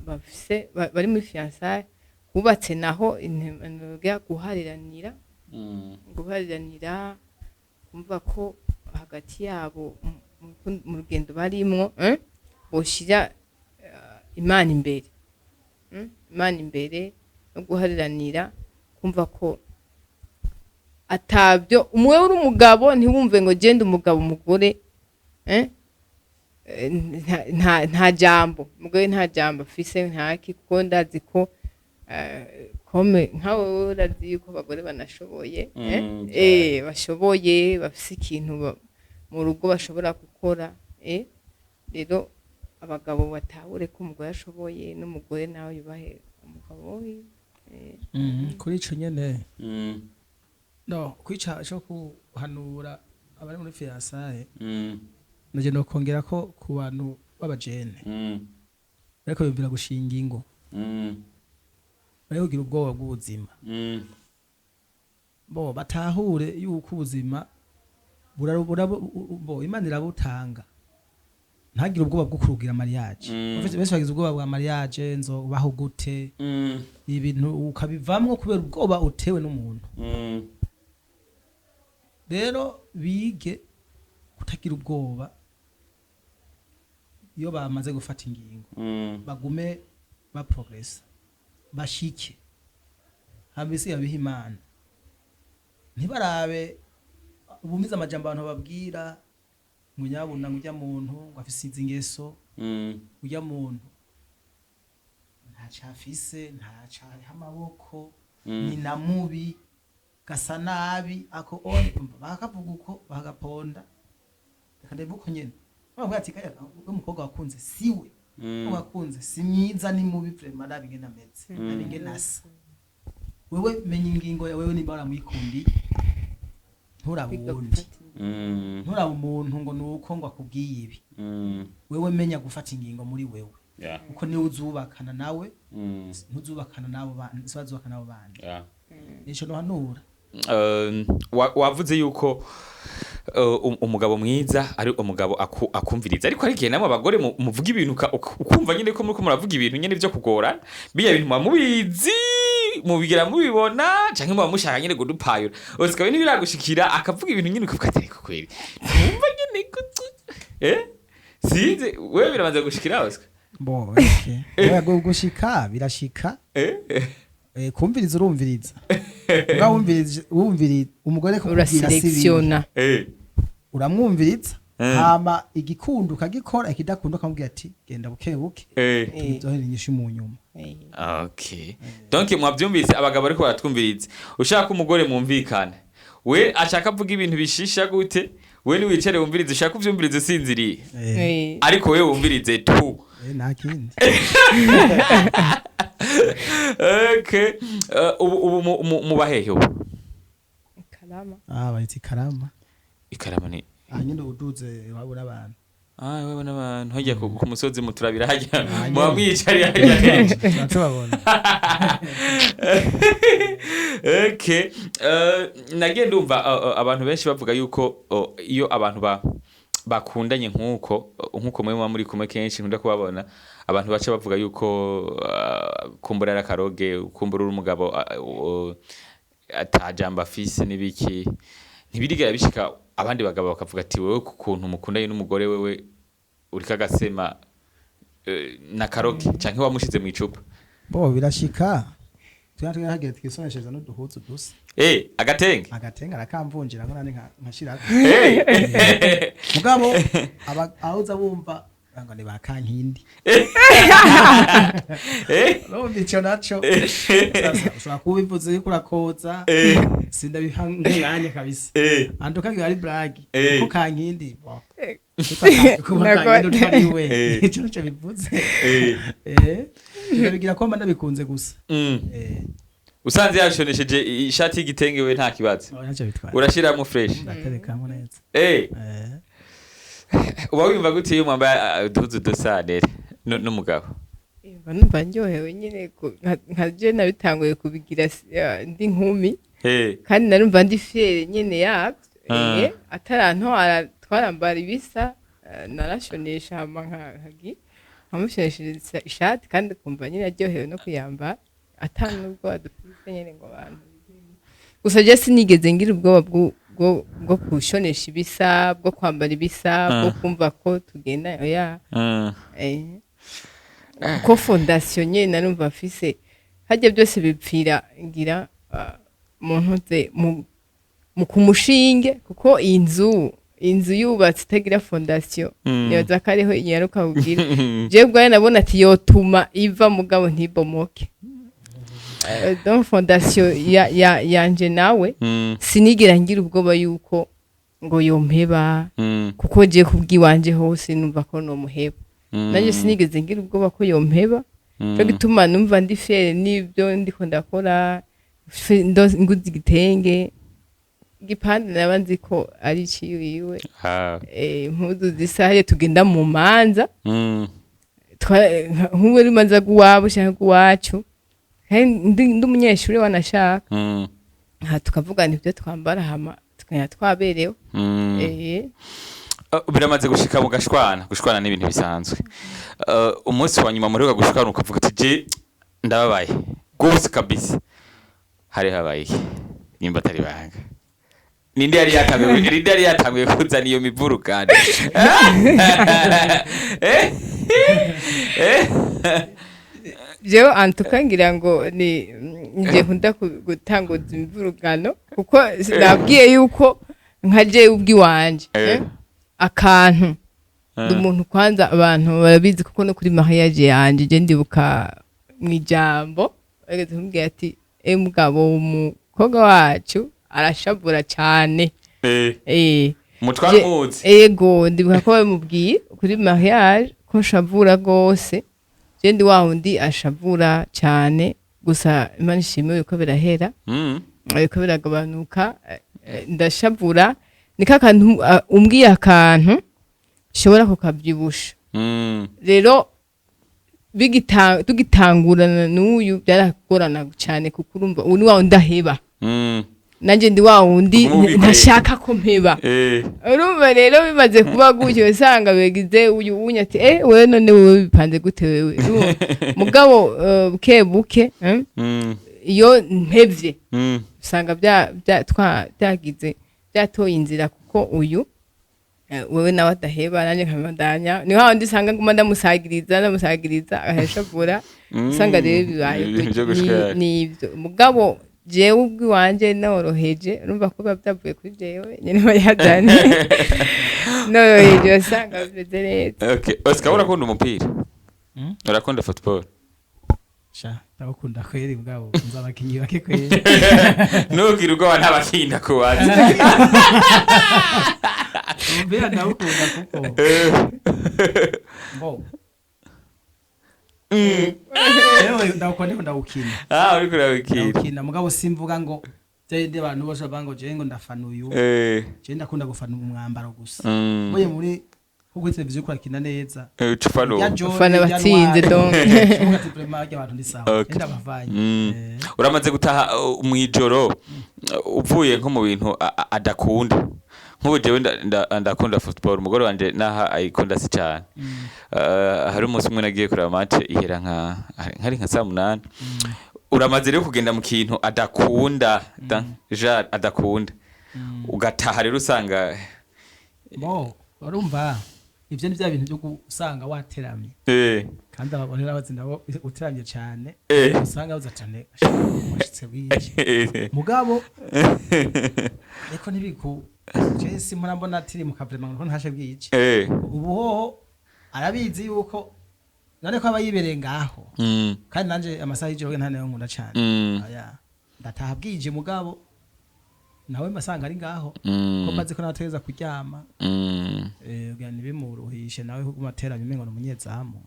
bafise bari muri fiançailles kubatse naho intego guhariranira kumva ko hagati yabo mu rugendo barimwo boshira imana imbere no guhariranira kumva ko atabyo umwe uri umugabo ntiwumve ngo genda umugabo umugore nta jambo umugore nta jambo afise ntaki kuko ndazi ko kome nkawe urazi yuko abagore banashoboye bashoboye bafise ikintu mu rugo bashobora gukora rero abagabo batahure ko umugore ashoboye n'umugore nawe yubahe umugabo we kuri ico nyene no kwica cyo kuhanura abari muri fiançailles naje no kongera ko ku bantu babajene ariko bibwira gushinga ingo bari kugira ubwoba bw'ubuzima bo batahure yuko ubuzima bo Imana irabutanga ntagire ubwoba bwo kurugira mariage bese bagize ubwoba bwa mariage nzo baho gute ibintu ukabivamwo kubera ubwoba utewe n'umuntu rero bige kutagira ubwoba iyo bamaze gufata ingingo bagume ba progress bashike hambisi yabiha Imana ntibarabe ubumiza amajambo abantu babwira ngo nyabuna ngujya muntu ngo afise ingeso ujya muntu nta cyafise nta cyari amaboko ni namubi gasa nabi ako on bakavuga uko bagaponda kandi buko nyene bavuga ati kaya umukobwa wakunze siwe wakunze si myiza ni mubi vraiment nabinge nameze nabinge nasa wewe menya ingingo ya wewe niba waramwikundi nturabundi nturaba umuntu ngo nuko ngo akubwiye ibi wewe menya gufata ingingo muri wewe uko niwe uzubakana nawe ntuzubakana nabo bandi sibazubakana nabo bandi nico no hanura wavuze yuko umugabo mwiza ari umugabo akumviriza ariko arigiye namwe abagore muvuga ibintu ukumva nyine ko muriko muravuga ibintu nyine byo kugora biya bintu mubizi mubigira mubibona canke mushaka nyine gudupayura osikawe nibiragushikira akavuga ibintu nyine ukavuga ati ko kweri umva nyine sinze wewe birabanza gushikira osika bo okay gushika birashika kumviriza urumviriza wumviriza umugore ko uraseleksiona uramwumviriza hama igikundo ukagikora ikidakunda ukamubwira ati genda bukebuke tuzohera inyishu mu nyuma okay donc mwabyumvise abagabo ariko baratwumviriza ushaka umugore mwumvikana we ashaka avuga ibintu bishisha gute we ni wicare wumviriza ushaka uvyumviriza usinziriye ariko we wumvirize tu nakindi okay ubu mubahehe ubu Karama bayiti Karama ikarama ni nyine uduze wabura abantu wewe n'abantu hajya ku musozi muturabira hajya mwamwicari hajya natubabona okay nagiye ndumva abantu benshi bavuga yuko iyo abantu bakundanye nkuko mwe muri kumwe kenshi nkunda kubabona abantu baca bavuga yuko kumbura rakaroge kumbura umugabo atajamba fisi nibiki ntibirigira bishika abandi bagabo bakavuga ati wewe kukuntu mukundanye n'umugore wewe urika gasema na karoge canke wamushize mu icupa bo birashika tuyatwe hagire twisoneshereza no duhuzu dusa agatenge arakamvunjira ngo nane nkashira mugabo abaza bumva ngo ni bakankindi no bicho nacho ushobora kubivuze yuko urakoza sindabihanganye kabisa anduka ngo ari brag ko kankindi icyo bivuze bigira ko mba bikunze gusa usanze yashonesheje ishati y'igitenge we nta kibazo urashiramo fresh ndaterekamo neza uba wimva gute iyo mwambaye uduhuzu dusa nere n'umugabo numva ndyohewe nyine nka je nabitanguye kubigira ndi nkumi kandi narumva ndi fiere nyine yabyo ataranto twarambara ibisa narashonesha hama nkamushoneshereza ishati kandi kumva nyine aryohewe no kuyambara atanubwo adufite nyine ngo abantu gusa je sinigeze ngira ubwoba bwo kushonesha ibisa bwo kwambara ibisa bwo kumva ko tugenda ko fondation nyine narumva afise hajya byose bipfira ngira mu kumushinge kuko inzu yubatse itagira fondation yoza kariho inyaruka kugira je bwaye nabona ati yotuma iva mugabo ntibomoke donc fondation yanje nawe sinigira ngira ubwoba yuko ngo yompeba kuko je kubwiwanje hose numva ko no muheba nanje sinigeze ngira ubwoba ko yompeba cyo gituma numva ndi fiere nibyo ndiko ndakora nguzi igitenge igipande nabanzi ko ari ciwiwe impuzu zisaye tugenda mu manza nk'ubu ari manza guwabo cyangwa guwacu ndi umunyeshuri wanashaka tukavugana ibyo twambara hama tukanya twaberewe biramaze gushika mu gushwana n'ibintu bisanzwe umunsi wa nyuma muri gushwana ukavuga ati je ndababaye gose kabisa hari habaye nimba atari banga ninde yari yatanguye kuzana iyo mivurukane jewe antuka ngira ngo ni nje nkunda gutanguza imivurugano kuko nabwiye yuko nka je ubwiwanje akantu umuntu kwanza abantu barabizi kuko no kuri mariage yanje je ndibuka mwijambo bageze kumbwira ati mugabo umukobwa wacu arashabura cyane mutwamuzi ego ndibuka ko bamubwiye kuri mariage ko nshavura gose je ndi wa wundi ashavura cyane gusa Imana ishimwe ko birahera ariko biragabanuka ndashavura nika kantu umbwiye akantu shobora kukabyibusha rero tugitangurana n'uyu byaragorana cyane kuko urumva ubu ni wa wundi aheba nanjye ndi wa wundi ntashaka ko mpeba urumva rero bimaze kuba gutyo usanga begize uyu wunya ati wewe none wewe bipanze gute wewe mugabo buke buke iyo mpevye usanga byagize byatoye inzira kuko uyu wewe nawe adaheba nanjye nkamandanya ni handi usanga nguma ndamusagiriza agaheshavura usanga rero bibaye n'ibyo mugabo jewe ubwiwanje noroheje urumva ko byavuye kuri jewe nyene bayajane noroheje usanga bimeze neza. Okay, Oscar urakunda umupira? Urakunda football? Ndakunda kweri mugabo nzabakinyi bake kweri. Nugira ubwoba ntabakinda kuwaza. Mbera ndakunda kuko. Mbo. Ewe ndakunda ukina. Uri kurawukina. Ukina mugabo simvuga ngo tende abantu bose bango je ngo ndafana uyu. Je ndakunda gufana umwambaro gusa. Boye muri kuko televiziyo kurakina neza. Ufana batsinze donc. Ati vraiment abantu ndi sawa. Enda bavanye. Uramaze gutaha mwijoro uvuye nko mu bintu adakunda. Nk'ubu jewe ndakunda football umugore wanje naha ayikunda si cyane. Hari umunsi umwe nagiye kureba match ihera nka saa 8. Uramaze rero kugenda mu kintu adakunda adakunda ugataha rero usanga urumva ivyo ni bya bintu byo usanga wateramye kandi ababonera bazinda uteramye cyane usanga uzatane ashitse bije mugabo ariko nibiku Jesse murambona atiri mu kavrema ngo ntashe bwije ubuho arabizi yuko none ko abayibereye ngaho kandi nanje amasaha y'ijoro ntane nkunda cyane aya ndataha bwije mugabo nawe masanga ari ngaho ko maze ko nateza kuryama ugani bimuruhishe nawe kumateranya imengo n'umunyezamu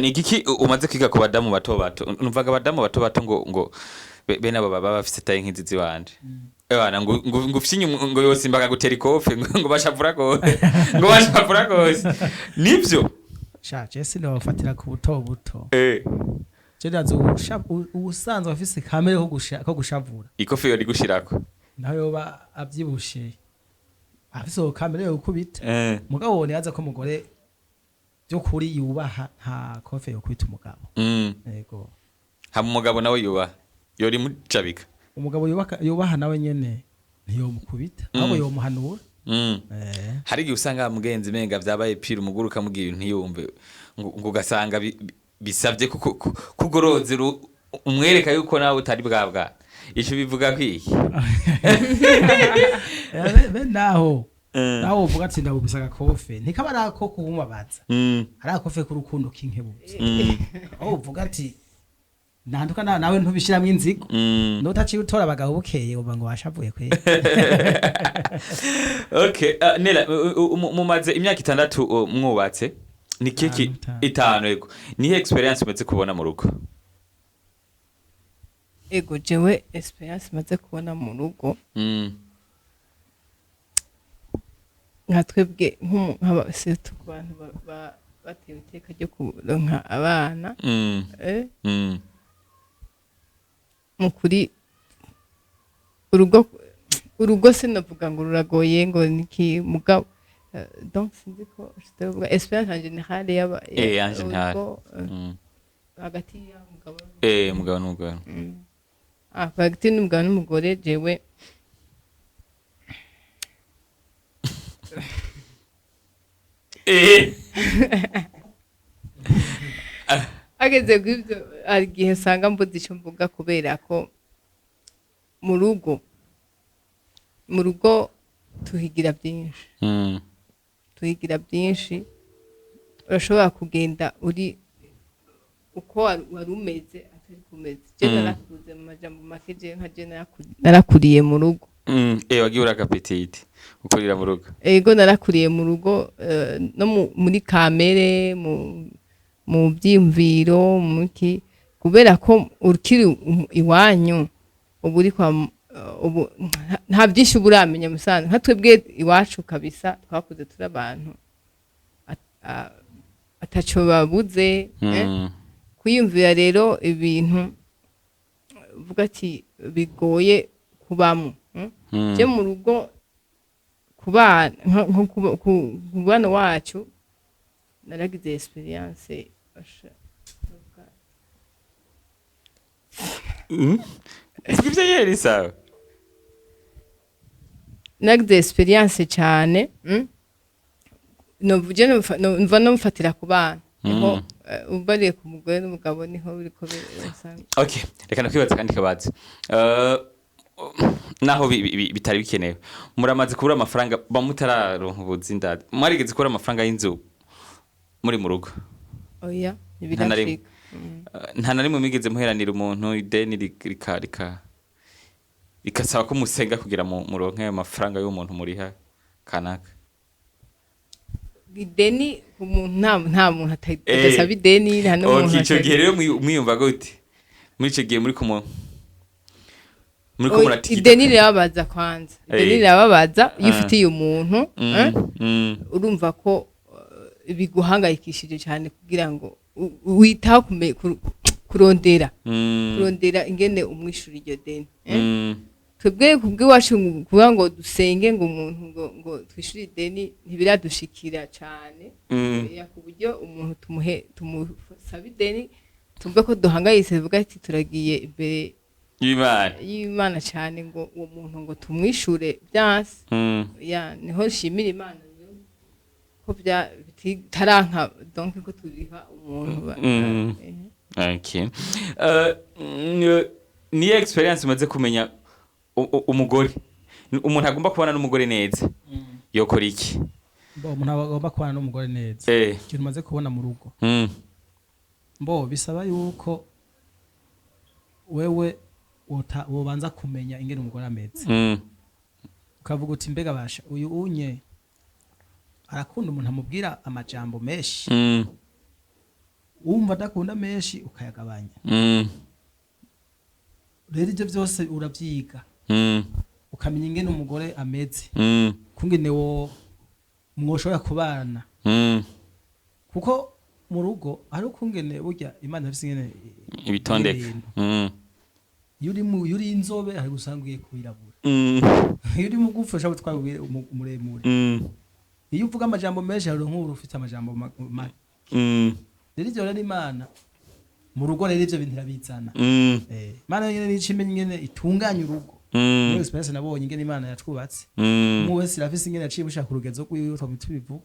ni giki umaze kwiga ku badamu bato numvaga abadamu bato ngo bene abo baba bafite taye nk'izizi wanje Ewana ngo ufyinye ngo yose imbaga gutera ikofe ngo bashavura ko ngo bashavura kose nivyo sha Jesse no bafatira ku buto Jedazo ubusanzwe afise kamere ko gushavura ikofe yo rigushirako naho yoba abyibushe afise kamere yo kubita mugabo yaza ko mugore byo kuri yubaha nta kofe yo kwita umugabo yego hamwe umugabo nawe yubaha yori mucabika umugabo yubaha nawe nyene niyo mukubita abo yo muhanura hari gihe usanga mugenzi menga vyabaye pira umuguru kamugira ntiyumve ngo gasanga bisavye kugoroze umwereka yuko nawe utari bwabwa ico bivuga kwiki naho uvuga ati ndabugusaga kofe ntikabara ko kubumabaza ari akofe ku rukundo kinkebutse uvuga ati nanduka nawe ntubishiramwe inzigo notaciye utora abagabo bukeye uba ngo washavuye kwe. Okay, Nela mumaze imyaka 6 mwubatse ni kiki 5 yego ni experience umaze kubona mu rugo? Ego jewe experience maze kubona mu rugo nka twebwe nk'abasetu ku bantu batewe iteka ryo kuronka abana mukuri urugo sinavuga ngo ruragoye ngo niki mugabo donc sinzi ko je experience en général yaba en général hagati ya mugabo mugabo n'umugore hagati n'umugabo n'umugore jewe ageze kw'ibyo igihe usanga mbuze icyo mvuga kubera ko mu rugo tuhigira byinshi urashobora kugenda uri uko wari umeze atari kumeze je narakuze mu majambo make je nka je narakuriye mu rugo wagiye uraka petite ukurira mu rugo ego narakuriye mu rugo no muri kamere mu byiyumviro muki kubera ko urikiri iwanyu ubu uri kwa ubu nta byinshi uburamenya musanze nka twebwe iwacu kabisa twakuze turi abantu ataco babuze kwiyumvira rero ibintu uvuga ati bigoye kubamo je mu rugo ku bana wacu naragize experience ibyo yeri sawa naragize experience cyane numva nomufatira ku bana niho ubariye ku mugore n'umugabo niho biriko birasanga okay reka nakwibaza kandi kabazi naho bitari bikenewe muramaze kubura amafaranga bamutararonka ubuzindade mwarigeze kubura amafaranga y'inzu muri mu rugo oya ibirashika nta na rimwe mwigeze muheranira umuntu ideni rikasaba ko musenga kugira muronke ayo mafaranga y'umuntu muriha kanaka ideni umuntu nta muntu atasaba ideni nta n'umuntu icyo gihe rero mwiyumva gute muri icyo gihe muri ideni rirababaza kwanza ideni rirababaza iyo ufitiye umuntu urumva ko biguhangayikishije cyane kugira ngo witaho kurondera ingene umwishura iryo deni twebwe kubw'iwacu kuvuga ngo dusenge ngo umuntu ngo twishyure ideni ntibiradushikira cyane ku buryo umuntu tumusaba ideni tumve ko duhangayitse tuvuga ati turagiye imbere y'Imana cyane ngo uwo muntu ngo tumwishure byanse niho nshimira Imana ko bitaranka donc ko turiha umuntu okay ni experience maze kumenya umugore umuntu agomba kubana n'umugore neza yokora iki umuntu agomba kubana n'umugore neza ikintu maze kubona mu rugo bisaba yuko wewe wobanza kumenya ingene umugore ameze ukavuga uti mbega basha uyu unye arakunda umuntu amubwira amajambo menshi wumva adakunda menshi ukayagabanya rero ibyo byose urabyiga ukamenya ingene umugore ameze kungene mwoshobora kubana kuko mu rugo ari ukungene burya Imana ifise ingene ibitondeka iyo uri inzobe ari gusanga ugiye kwirabura iyo uri mugufi ushobora gutwara umuremure iyo uvuga amajambo menshi hari nk'uru ufite amajambo make rero ibyo rero Imana mu rugo rero ibyo bintu irabizana Imana nyine nico imenya ingene itunganya urugo niyo experience nabonye ingene Imana yatwubatse umwe wese irafise ingene yaciye mushaka urugezo rw'iyo twamitubivu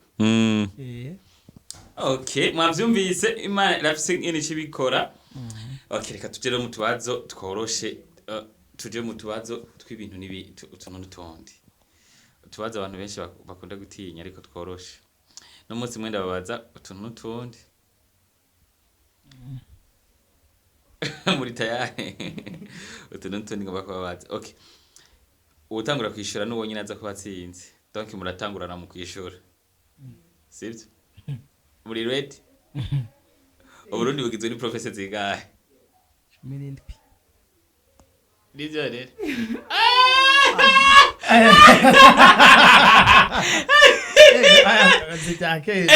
okay mwavyumvise Imana irafise ingene icibikora okay reka tujye mu tubazo tworoshe tuje mu tubazo tw'ibintu utuntu n'utundi utubazo abantu benshi bakunda gutinya ariko tworoshe no munsi mwenda babaza utuntu n'utundi muri tayari utuntu n'utundi ngomba kubabaza okay utangura kwishura n'uwo nyine aza kubatsinze donc muratangurana mu kwishura sibyo muri ready Uburundi bugizwe ni professor zigahe 17 Nivyo rero zitake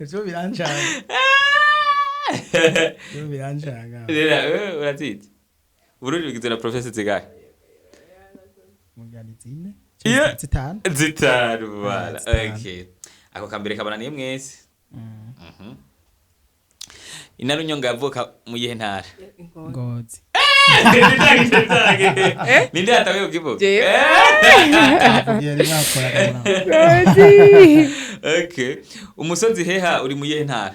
Ejo biranjanga rero uratiti Uburundi bugizwe na professor zigahe Mugani zine zitanu wala okay ako kambere kabananiye mwese Inarunyonga yavuka mu yihe ntara Ngozi Ninde atawe ukivuga Okay umusozi heha uri mu yihe ntara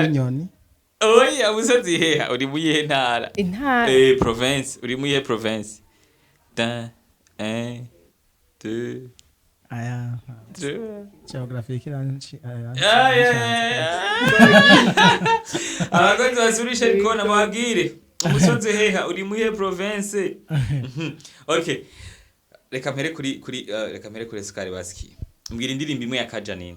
Nyoni Oya umusozi heha uri mu yihe ntara province uri mu yihe province da 1 2 aya geography kiranchi abakozi basurisha ariko namabwire umusozi heha uri muhe province. Okay, reka mpere kuri Skari Baski. Mbwira indirimbo imwe ya Kajanini.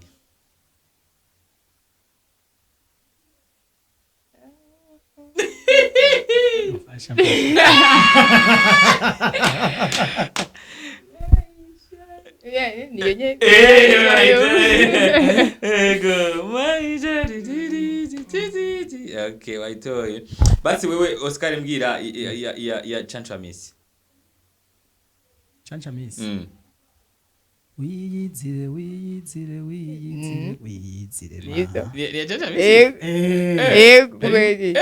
Okay, waitoye. Basi wewe Oscar mbwira ya Chanchamisi. Chanchamisi. Wiyizire. Ni Chanchamisi. kweli.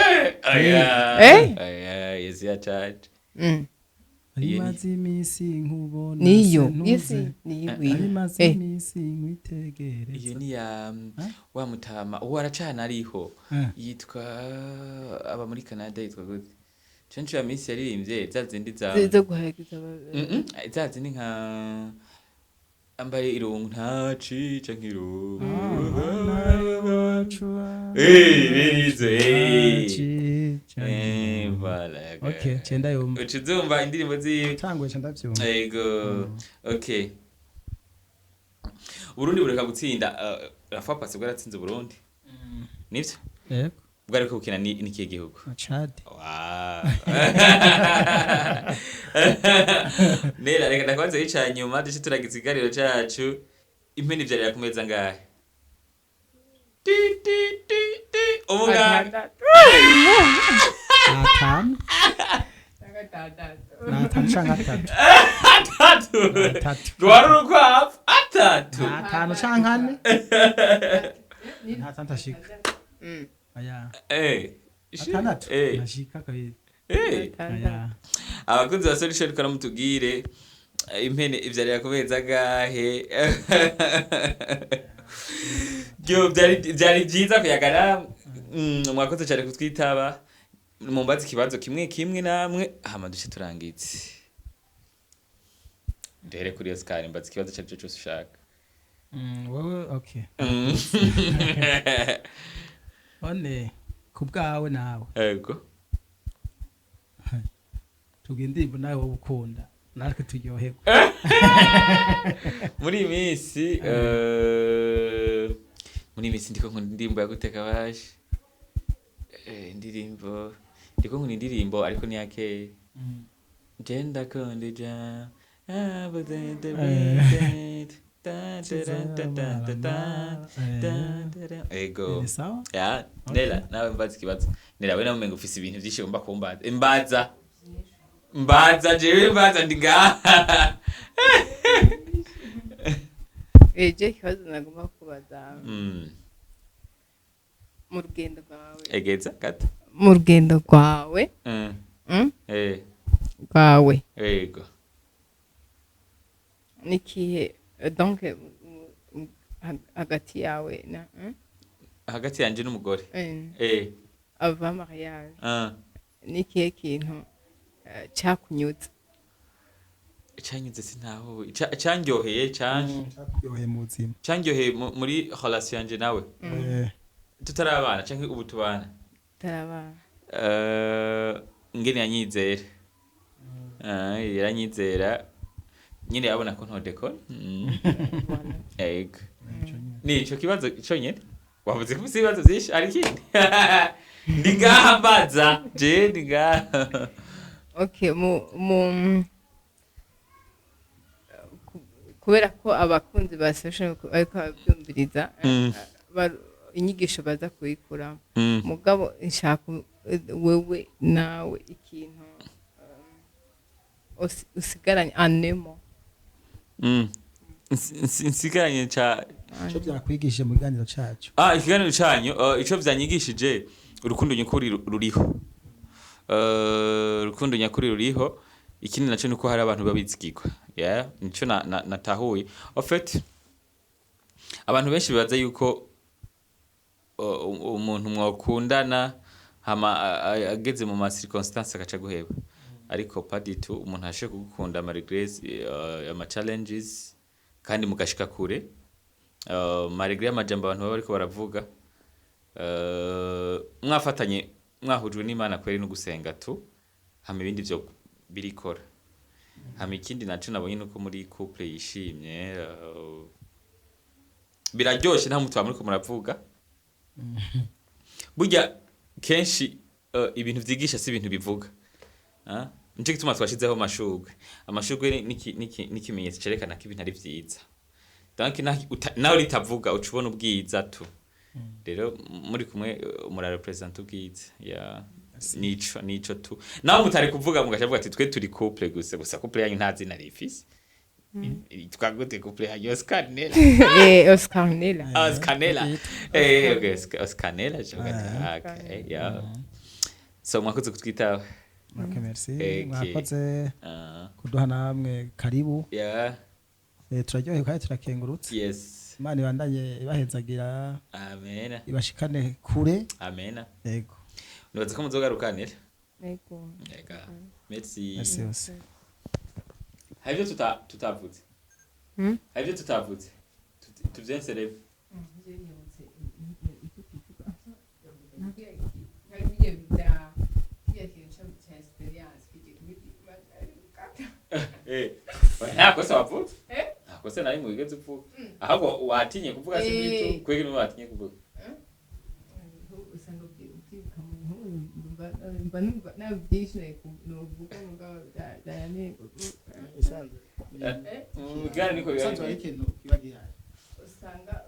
Yes ya chat. Alimazi imisi nkubona Niyo, yesi, niyo. Alimazi imisi nkitegereza. Iyo ni ya wa mutama uwo aracana ariho yitwa aba muri Canada yitwa gute. Chanchamisi yaririmbye zazindi zo guhagiza zazindi nka ambaye irungu ntaci canke irungu voilà. Okay, chenda yomba. Uchizumva indirimbo ziwe Tangwe chenda vyumva. Yego. Okay. Burundi bureka gutsinda Rafa Pasi bwaratsinze Burundi. Nivyo? Yego. Bwariko gukina ni kiye gihugu. Chad. Wow. Nera reka ndakwanze yica nyuma duce turagize igariro cacu impeni vyarira kumeza ngahe. Umuga. Natanu changa tatu. Atatu. Gwaruka atatu. Natanu changa ne. Natanta shika. Aya. Atandatu. Nashika kabiri. Aya. Abakunzi ba solution kana mutugire impene ivyarira kubeza gahe. Yo byari byiza kuyagara mwakoze cyane kutwitaba mumbaza ikibazo kimwe namwe hama duce turangitse. Ndere kuri Oscar mbaza ikibazo cyacu cyose ushaka. Wowe okay. One kubwawe nawe. Yego. Tugendimbo nawe ukunda. Natwe turyoherwa. Muri minsi ndiko nkunda indirimbo yaguteka baje. Indirimbo ndiko nkunda indirimbo ariko ni yake. Genda kondeja. Ego. Ya, Nela, nawe mbaza ikibazo. Nela we nawe ufise ibintu byinshi ugomba kumbaza. Mbaza jewe mbaza ndiga. Eje kibazo nagomba kubaza. Mu rugendo rwawe. Egeza gato. Mu rugendo rwawe. Rwawe. Yego. Nikihe donc hagati yawe na hagati yanje n'umugore. Ava mariage. Nikihe kintu cyakunyutse. Cyanyuze sintaho cyanyoheye cyanyoheye mu buzima. Cyanyoheye muri relation yanje nawe. Tutarabana canke ubu tubana. Tarabana. Ngene yanyizera. Yaranyizera. Nyine yabona ko ntodeko. Ego. Nico kibazo cyonyene. Wavuze ko ibibazo byinshi ari kindi. Ndigambaza je ndiga. Okay, kubera ko abakunzi ba social ariko babyumviriza inyigisho baza kuyikura mugabo nshaka wewe nawe ikintu usigaranye anemo nsigaranye cha cyo byakwigishije mu kiganiro cyacu. Ikiganiro cyanyu ico vyanyigishije urukundo nyakuri ruriho. Urukundo nyakuri ruriho. Ikindi naco nuko hari abantu babizigirwa. Yeah, nico natahuye. En fait abantu benshi bibaza yuko umuntu mwakundana hama ageze mu ma circonstances akaca guheba. Ariko paditu umuntu ashe kugukunda malgré ama challenges kandi mugashika kure. Malgré amajambo abantu baba ariko baravuga mwafatanye mwahujwe n'Imana kweri no gusenga tu hama ibindi byo birikora hama ikindi naco nabonye nuko muri couple yishimye biraryoshe nta mutwa muri ko muravuga burya kenshi ibintu vyigisha si ibintu bivuga nico gituma twashizeho amashurwe n'ikimenyetso cerekana ko ibintu ari vyiza donc nawe ritavuga ucubona ubwiza tu rero muri kumwe umura represent ubwiza ya nico tu nawe mutari kuvuga mugashavuga ati twe turi couple gusa couple yanyu nta zina rifise twagute couple ya Oscar Nela Oscar Nela okay Oscar Nela okay yeah so mwakoze kutwita okay merci mwakoze kuduha namwe karibu yeah turaryohewe kandi turakengurutse yes Imana ibandanye ibahezagira amen ibashikane kure amen yego nubaze ko muzogarukanira yego merci merci havyo tutavuze havyo tutavuze tuvyensereve ntakosa wavuze ntakosa nari mu bigeze uvuga ahubwo watinye kuvuga si bitu kwege no watinye kuvuga usanga ubyibuka mba nabyishimiye kuvuga ngo dayane gari niko ikintu kiba gihari usanga